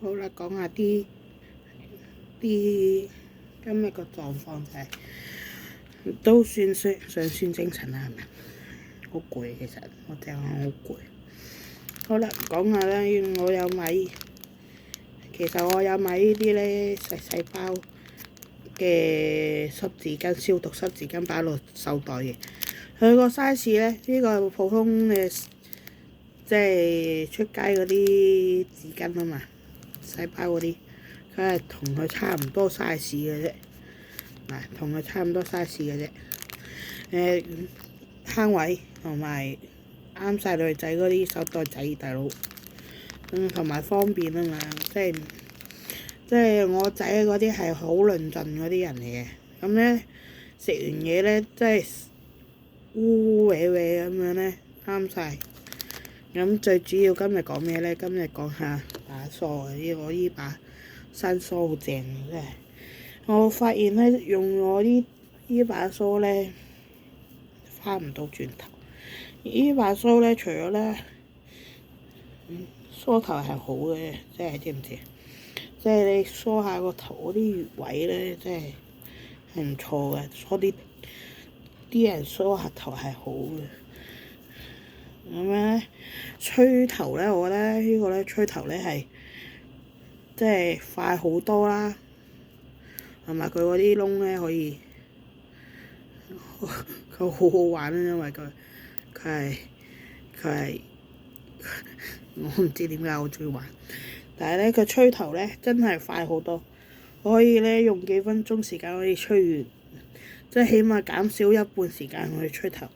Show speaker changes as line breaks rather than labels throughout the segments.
好啦，講下啲今日個狀況就係、都算精神啦，係咪？好攰，其實我淨係好攰。好啦，講下啦，我有買，其實我有買呢啲咧細包嘅濕紙巾，消毒濕紙巾擺落手袋嘅。佢個 size 咧，呢個普通嘅即係出街嗰啲紙巾啊嘛，細包嗰啲，佢係同佢差唔多 size 嘅啫，嗱，同佢差唔多 size 嘅啫。慳位同埋啱晒女仔嗰啲手袋仔，大佬，同埋方便啊嘛，即係我仔嗰啲係好論盡嗰啲人嚟嘅，咁咧食完嘢咧，即係污穢穢咁樣咧，啱晒。咁最主要今日講咩咧？今日講下把梳啊！我呢把新梳好正嘅，真係。我發現咧，用我呢把梳咧，翻唔到轉頭。呢把梳咧，除咗咧，梳頭係好嘅，即係知唔知？即係你梳下個頭嗰啲穴位咧，真係唔錯嘅。梳啲人梳下頭係好嘅。咁樣咧，吹頭咧，我覺得呢個咧吹頭咧係即係快好多啦，同埋佢嗰啲窿咧可以，佢好好玩啊，因為佢係我唔知點解我中意玩，但係咧佢吹頭咧真係快好多，我可以咧用幾分鐘時間可以吹完，即係起碼減少一半時間去吹頭。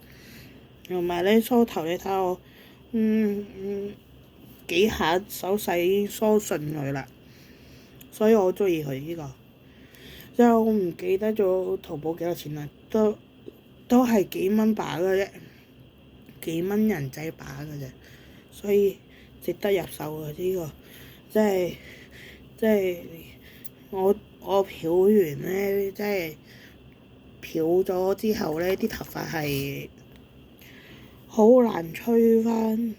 同埋咧梳頭，你睇下我，幾下手勢已經梳順佢啦，所以我中意佢呢個。即係我唔記得咗淘寶幾多錢啦，都係幾蚊把嘅啫，幾蚊人仔把嘅啫，所以值得入手嘅呢個。即係我漂完咧，即係漂咗之後咧，啲頭髮係好難吹返，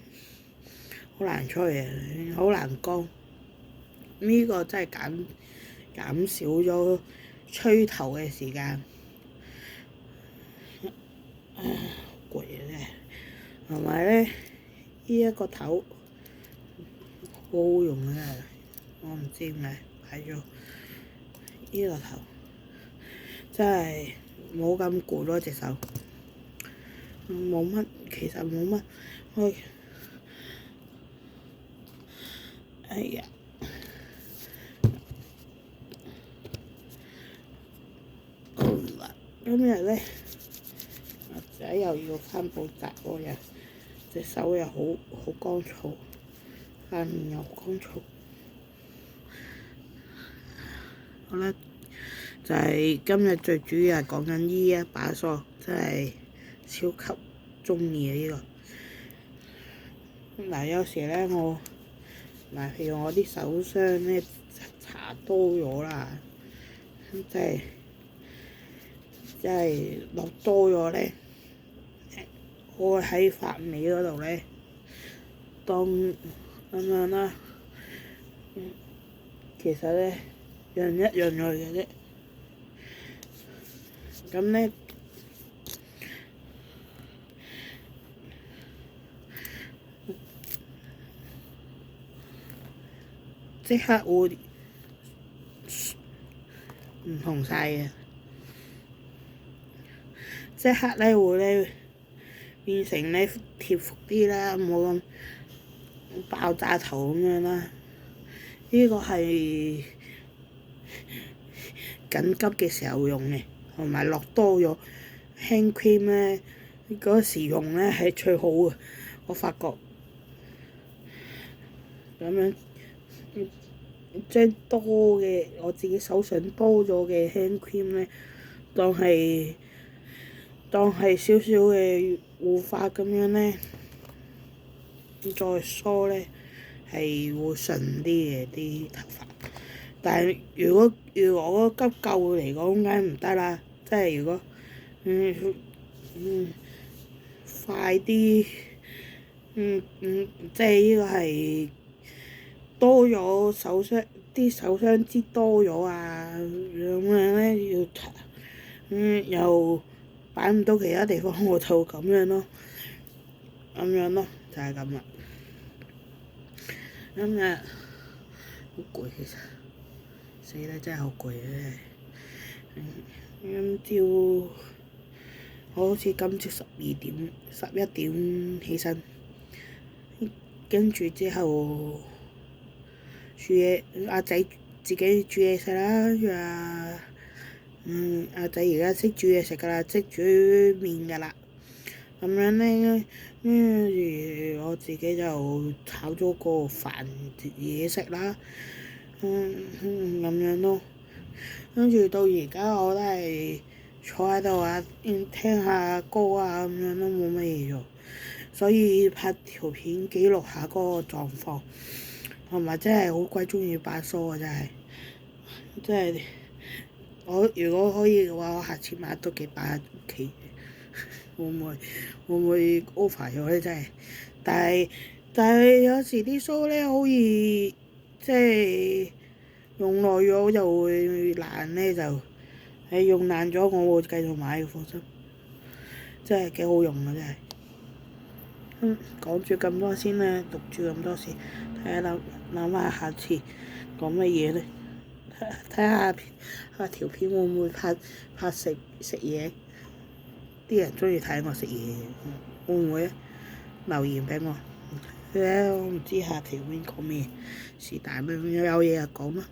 好難吹啊，好難乾。呢個真係減少咗吹頭嘅時間。攰啊真係，同埋咧呢一個頭好好用啊！我唔知點解擺咗呢個頭，真係冇咁攰咯隻手。其實冇乜，哎呀，好啦，今日咧我仔又要返補習喎，又隻手又好乾燥，塊面又乾燥。好啦，就係今日最主要係講緊呢一把梳，真係超級鍾意啊呢個。嗱，有時咧譬如我啲手霜咧搽多咗啦，即係落多咗咧，我會喺髮尾嗰度咧當咁樣啦。其實咧潤一潤佢嘅啫，咁咧即刻會唔同晒嘅，即刻咧會咧變成咧貼服啲啦，冇咁爆炸頭咁樣啦。呢個係緊急嘅時候用嘅，同埋落多咗 hand cream 咧，嗰時用咧係最好嘅。我發覺咁樣將多嘅我自己手上多咗嘅 hand cream 咧，當係少少嘅護髮咁樣咧，再梳咧係會順啲嘅啲頭髮。但係如果急救嚟講，梗係唔得啦。即係如果快啲，即係呢個係多咗手霜，啲手霜支多咗啊，咁樣咧要又擺唔到其他地方，我就咁樣咯，就係咁啦。今日好攰，其實死啦，真係好攰啊！今朝我好似今朝11點起身，跟住之後煮嘢，阿仔自己煮嘢食啦，跟住阿仔而家識煮嘢食㗎啦，識煮麵㗎啦。咁樣咧，跟住我自己就炒咗個飯嘢食啦，咁樣咯。跟住到而家我都係坐喺度啊，聽下歌啊，咁樣都冇乜嘢做，所以拍條片記錄下嗰個狀況，同埋真係好鬼鍾意擺梳啊！真係我如果可以嘅話，我下次買多幾把喺屋企。會唔會 over 咗咧？真係，但係有時啲梳咧，好易即係用耐咗就會爛咧，就用爛咗我會繼續買嘅，放心。真係幾好用啊！真係。講住咁多先啦，讀住咁多先，睇下諗下下次講乜嘢咧？睇下條片會唔會拍食嘢？啲人鍾意睇我食嘢，會唔會留言俾我？我唔知下條片講咩，是但啦，有嘢就講啦。